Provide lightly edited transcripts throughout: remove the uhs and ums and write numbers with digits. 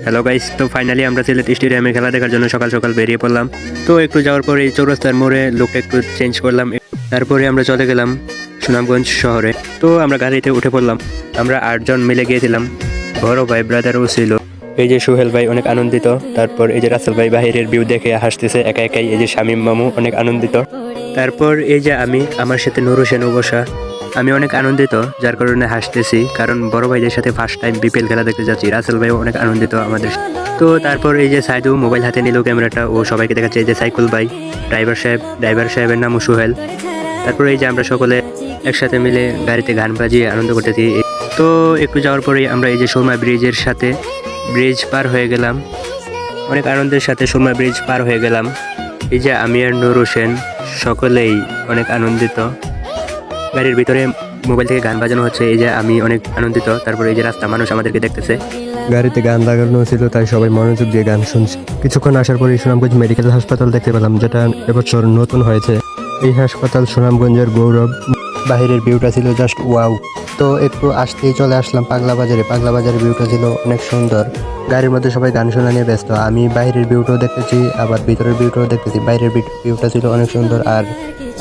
Hello guys, তো finally আমরা সিলেট স্টেডিয়ামে খেলা দেখার জন্য সকাল সকাল বেরিয়ে পড়লাম। তো একটু যাওয়ার পরে এই চৌরাস্তার মোড়ে লোকটা একটু চেঞ্জ করলাম, তারপরে আমরা চলে গেলাম সুনামগঞ্জ শহরে। তো আমরা গাড়িতে উঠে পড়লাম। আমরা 8 জন মিলে গিয়েছিলাম, বড় ভাই ব্রাদারও ছিল। এই যে সোহেল ভাই অনেক আনন্দিত, তারপর এই যে রাসেল ভাই বাহিরের ভিউ দেখে হাসতেছে একা একাই, এই যে শামীম মামু অনেক আনন্দিত। তারপর এই যে আমি, আমার সাথে নুর হোসেনও বসা। আমি অনেক আনন্দিত, যার কারণে হাসতেছি, কারণ বড় ভাইদের সাথে ফার্স্ট টাইম বিপিএল খেলা দেখতে যাচ্ছি। রাসেল ভাইও অনেক আনন্দিত আমাদের। তো তারপর এই যে সাইদু মোবাইল হাতে নিল, ক্যামেরাটা ও সবাইকে দেখাচ্ছে। এই যে সাইকুল ভাই, ড্রাইভার সাহেবের নামও সোহেল। তারপর এই যে আমরা সকলে একসাথে মিলে গাড়িতে গান বাজিয়ে আনন্দ করতেছি। তো একটু যাওয়ার পরেই আমরা এই যে সুরমা ব্রিজের সাথে ব্রিজ পার হয়ে গেলাম। অনেক আনন্দের সাথে সুরমা ব্রিজ পার হয়ে গেলাম। এই যে আমি আর নুর হোসেন সকলেই অনেক আনন্দিত। গাড়ির ভিতরে মোবাইল থেকে গান বাজানো হচ্ছে, এই যে আমি অনেক আনন্দিত। তারপর এই যে রাস্তা মানুষ আমাদেরকে দেখতেছে। গাড়িতে গান লাগানো ছিল, তাই সবাই মনোযোগ দিয়ে গান শুনছে। কিছুক্ষণ আসার পরে সুনামগঞ্জ মেডিকেল হাসপাতাল দেখতে পেলাম, যেটা এবছর নতুন হয়েছে। এই হাসপাতাল সুনামগঞ্জের গৌরব। বাহিরের ভিউটা ছিল জাস্ট ওয়াও। তো একটু আসতেই চলে আসলাম পাগলা বাজারে। পাগলা বাজারের ভিউটা ছিল অনেক সুন্দর। গাড়ির মধ্যে সবাই গান শোনা নিয়ে ব্যস্ত। আমি বাইরের ভিউটাও দেখতেছি, আবার ভিতরের ভিউটাও দেখতেছি। বাইরের ভিউটা ছিল অনেক সুন্দর। আর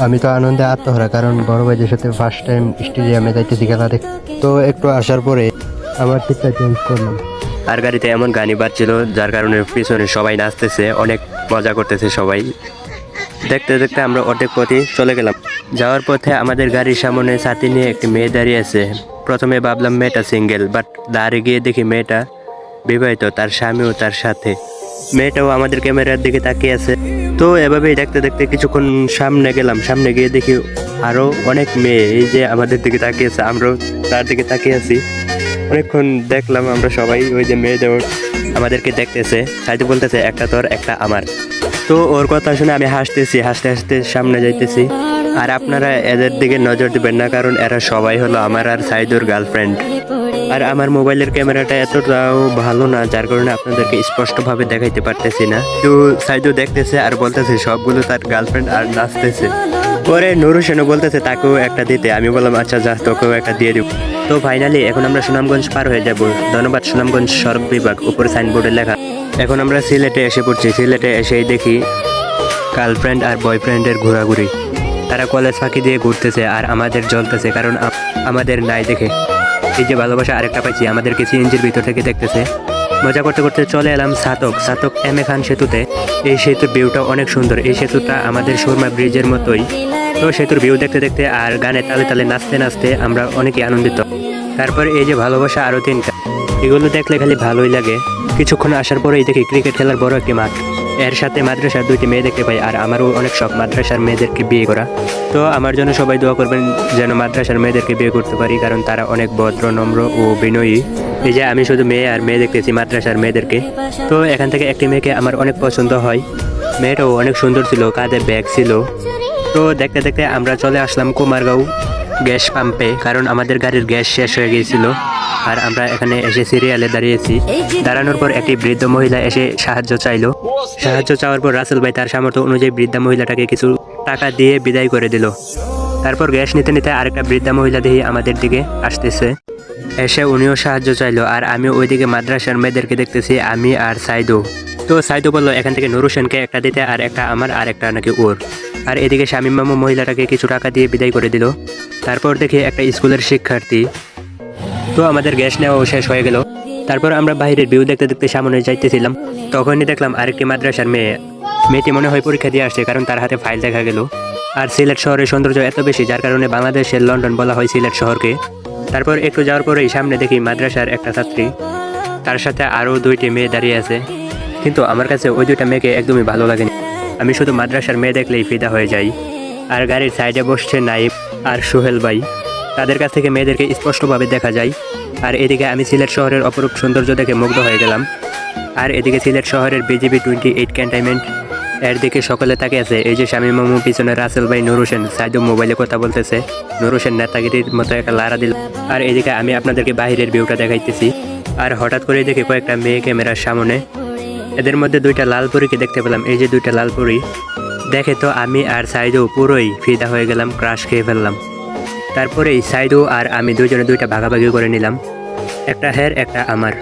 আমি তো আনন্দে আত্মহারা, কারণ বড় ভাইদের সাথে ফার্স্ট টাইম স্টেডিয়ামে যাইতেছি খেলা দেখ। তো একটু আসার পরে আমার ঠিকঠাক চেঞ্জ করলাম। আর গাড়িতে এমন গানই বাজছিল, যার কারণে পিছনে সবাই নাচতেছে, অনেক মজা করতেছে সবাই। দেখতে দেখতে আমরা অর্ধেক পথে চলে গেলাম। যাওয়ার পথে আমাদের গাড়ির সামনে ছাতি নিয়ে একটি মেয়ে দাঁড়িয়ে আছে। প্রথমে ভাবলাম মেয়েটা সিঙ্গেল, বাট দাঁড়িয়ে গিয়ে দেখি মেয়েটা বিবাহিত, তার স্বামীও তার সাথে। মেয়েটাও আমাদের ক্যামেরার দিকে তাকিয়ে আছে। তো এভাবেই দেখতে দেখতে কিছুক্ষণ সামনে গেলাম। সামনে গিয়ে দেখি আরো অনেক মেয়ে এই যে আমাদের দিকে তাকিয়ে আছে, আমরাও তার দিকে তাকিয়ে আছি। অনেকক্ষণ দেখলাম আমরা সবাই, ওই যে মেয়েদের আমাদেরকে দেখতেছে। সাইডে বলতেছে একটা তোর একটা আমার। তো ওর কথা শুনে আমি হাসতেছি, হাসতে হাসতে সামনে যাইতেছি। আর আপনারা এদের দিকে নজর দিবেন না, কারণ এরা সবাই হলো আমার আর সাইদুর গার্লফ্রেন্ড। আর আমার মোবাইলের ক্যামেরাটা এতটাও ভালো না, যার কারণে আপনাদেরকে স্পষ্টভাবে দেখাইতে পারতেছি না। তো সাইদু দেখতেছে আর বলতেছে সবগুলো তার গার্লফ্রেন্ড, আর নাচতেছে। পরে নুর হোসেনও বলতেছে তাকেও একটা দিতে। আমি বললাম আচ্ছা যা, তোকেও একটা দিয়ে দিব। তো ফাইনালি এখন আমরা সুনামগঞ্জ পার হয়ে যাব। ধন্যবাদ সুনামগঞ্জ সড়ক বিভাগ, উপরে সাইনবোর্ডে লেখা। এখন আমরা সিলেটে এসে পড়ছি। সিলেটে এসেই দেখি গার্লফ্রেন্ড আর বয়ফ্রেন্ডের ঘোরাঘুরি। তারা কলেজ ফাঁকি দিয়ে ঘুরতেছে আর আমাদের জ্বলতেছে, কারণ আমাদের নাই দেখে। এই যে ভালোবাসা আরেকটা পাইছি, আমাদেরকে সিএনজির ভিতর থেকে দেখতেছে। মজা করতে করতে চলে এলাম সাতক এম এ খান সেতুতে। এই সেতুর ভিউটা অনেক সুন্দর। এই সেতুটা আমাদের সুরমা ব্রিজের মতোই। তো সেতুর ভিউ দেখতে দেখতে আর গানে তালে তালে নাচতে নাচতে আমরা অনেকেই আনন্দিত। তারপর এই যে ভালোবাসা আরও 3টা, এগুলো দেখলে খালি ভালোই লাগে। কিছুক্ষণ আসার পরেই দেখি ক্রিকেট খেলার বড় একটি মাঠ। এর সাথে মাদ্রাসার 2টি মেয়ে দেখতে পাই। আর আমারও অনেক শখ মাদ্রাসার মেয়েদেরকে বিয়ে করা। তো আমার জন্য সবাই দোয়া করবেন যেন মাদ্রাসার মেয়েদেরকে বিয়ে করতে পারি, কারণ তারা অনেক ভদ্র, নম্র ও বিনয়ী। এই যে আমি শুধু মেয়ে আর মেয়ে দেখতেছি মাদ্রাসার মেয়েদেরকে। তো এখান থেকে একটি মেয়েকে আমার অনেক পছন্দ হয়। মেয়েটাও অনেক সুন্দর ছিল, কাঁধে ব্যাগ ছিল। তো দেখতে দেখতে আমরা চলে আসলাম কুমারগাঁও গ্যাস পাম্পে, কারণ আমাদের গাড়ির গ্যাস শেষ হয়ে গিয়েছিল। আর আমরা এখানে এসে সিরিয়ালে দাঁড়িয়েছি। দাঁড়ানোর পর একটি বৃদ্ধ মহিলা এসে সাহায্য চাইলো। সাহায্য চাওয়ার পর রাসেল ভাই তার সামর্থ্য অনুযায়ী বৃদ্ধা মহিলাটাকে কিছু টাকা দিয়ে বিদায় করে দিল। তারপর গ্যাস নিতে নিতে আরেকটা বৃদ্ধা মহিলা দেখি আমাদের দিকে আসতেছে। এসে উনিও সাহায্য চাইলো। আর আমি ওইদিকে মাদ্রাসার মেয়েদেরকে দেখতেছি, আমি আর সাইদু। তো সাইদু বললো এখান থেকে নুর হোসেনকে একটা দিতে, আর একটা আমার, আর একটা নাকি ওর। আর এদিকে শামীম মামু মহিলাটাকে কিছু টাকা দিয়ে বিদায় করে দিল। তারপর দেখি একটা স্কুলের শিক্ষার্থী। তো আমাদের গ্যাস নেওয়াও শেষ হয়ে গেল। তারপর আমরা বাইরের ভিউ দেখতে দেখতে সামনে যাইতেছিলাম। তখনই দেখলাম আরেকটি মাদ্রাসার মেয়ে। মেয়েটি মনে হয় পরীক্ষা দিয়ে আসছে, কারণ তার হাতে ফাইল দেখা গেল। আর সিলেট শহরের সৌন্দর্য এত বেশি, যার কারণে বাংলাদেশের লন্ডন বলা হয় সিলেট শহরকে। তারপর একটু যাওয়ার পরেই সামনে দেখি মাদ্রাসার একটা ছাত্রী, তার সাথে আরও 2টি মেয়ে দাঁড়িয়ে আছে। কিন্তু আমার কাছে ওই 2টা মেয়েকে একদমই ভালো লাগেনি। আমি শুধু মাদ্রাসার মেয়ে দেখলেই ফিদা হয়ে যাই। আর গাড়ির সাইডে বসছে নাইব আর সোহেল ভাই। তাদের কাছ থেকে মেয়েদেরকে স্পষ্টভাবে দেখা যায়। আর এদিকে আমি সিলেট শহরের অপরূপ সৌন্দর্য দেখে মুগ্ধ হয়ে গেলাম। আর এদিকে সিলেট শহরের বিজিবি 28 ক্যান্টনমেন্ট, এর দিকে সকলে তাকিয়ে আছে। এই যে শামীম মামু, পিছনে রাসেল ভাই, নুর হোসেন, সাইদু মোবাইলে কথা বলতেছে। নুর হোসেন নেতাগিরির মতো একটা লারা দিল। আর এদিকে আমি আপনাদেরকে বাহিরের ভিউটা দেখাইতেছি। আর হঠাৎ করে দেখি কয়েকটা মেয়ে ক্যামেরার সামনে। এদের মধ্যে 2টা লাল পরীকে দেখতে পেলাম। এই যে 2টা লাল পরী দেখে তো আমি আর সাইদু পুরোই ফিদা হয়ে গেলাম, ক্রাশ খেয়ে ফেললাম। তারপরেই সাইদু আর আমি দুজনে 2টা ভাগাভাগি করে নিলাম, একটা হের একটা আমার।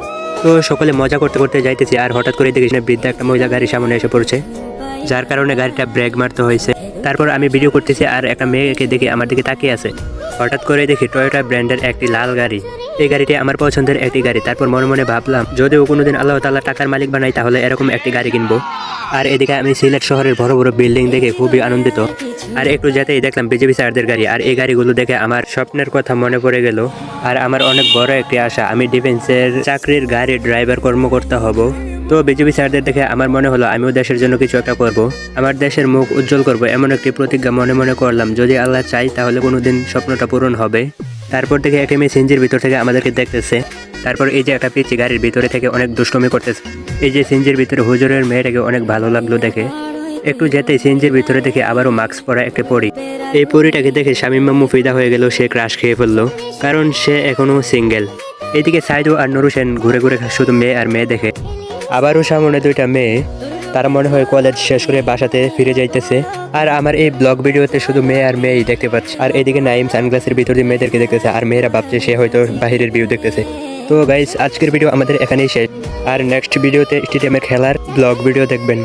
তো সকলে মজা করতে করতে যাইতেছি, আর হঠাৎ করে দেখি বৃদ্ধা একটা মহিলা গাড়ির সামনে এসে পড়ছে, যার কারণে গাড়িটা ব্রেক মারতে হয়েছে। তারপর আমি ভিডিও করতেছি আর একটা মেয়েকে দেখে আমার দিকে তাকিয়ে আছে। হঠাৎ করে দেখি টয়োটা ব্র্যান্ডের একটি লাল গাড়ি। এই গাড়িটি আমার পছন্দের একটি গাড়ি। তারপর মনে মনে ভাবলাম, যদিও কোনোদিন আল্লাহ তাআলা টাকার মালিক বানাই তাহলে এরকম একটি গাড়ি কিনবো। আর এদিকে আমি সিলেট শহরের বড় বড় বিল্ডিং দেখে খুবই আনন্দিত। আর একটু যেতেই দেখলাম বিজেপি স্যারদের গাড়ি, আর এই গাড়িগুলো দেখে আমার স্বপ্নের কথা মনে পড়ে গেল। আর আমার অনেক বড় একটি আশা, আমি ডিফেন্সের চাকরির গাড়ি ড্রাইভার কর্মকর্তা হব। তো বিজেপি স্যারদের দেখে আমার মনে হলো আমিও দেশের জন্য কিছু একটা করব, আমার দেশের মুখ উজ্জ্বল করব, এমন একটি প্রতিজ্ঞা মনে মনে করলাম। যদি আল্লাহ চাই তাহলে কোনোদিন স্বপ্নটা পূরণ হবে। তারপর থেকে একটি মেয়ে সিনজির ভিতর থেকে আমাদেরকে দেখতেছে। তারপর এই যে একটা পিচ্চি গাড়ির ভিতরে থেকে অনেক দুষ্টমি করতেছে। এই যে সিনজির ভিতরে হুজুরের মেয়েটাকে অনেক ভালো লাগলো দেখে। একটু যেতেই সিনজির ভিতরে দেখে আবারও মাস্ক পরা একটা পরী। এই পরীটাকে দেখে শামীম মাম্মু ফিদা হয়ে গেল, সে ক্রাশ খেয়ে ফেললো, কারণ সে এখনো সিঙ্গেল। এইদিকে সাইদু আর নুরু সেন ঘুরে ঘুরে শুধু মেয়ে আর মেয়ে দেখে। আবারও সামনে দুইটা মেয়ে, তারা মনে হয় কলেজ শেষ করে বাসাতে ফিরে যাইতেছে। আর আমার এই ব্লগ ভিডিওতে শুধু মেয়ে আর মেয়েই দেখতে পাচ্ছি। আর এদিকে নাইম সানগ্লাসের ভিতর দিয়ে মেয়েদেরকে দেখতেছে, আর মেয়েরা ভাবছে সে হয়তো বাহিরের ভিউ দেখতেছে। তো গাইস, আজকের ভিডিও আমাদের এখানেই শেষ। আর নেক্সট ভিডিওতে স্টেডিয়ামের খেলার ব্লগ ভিডিও দেখবেন।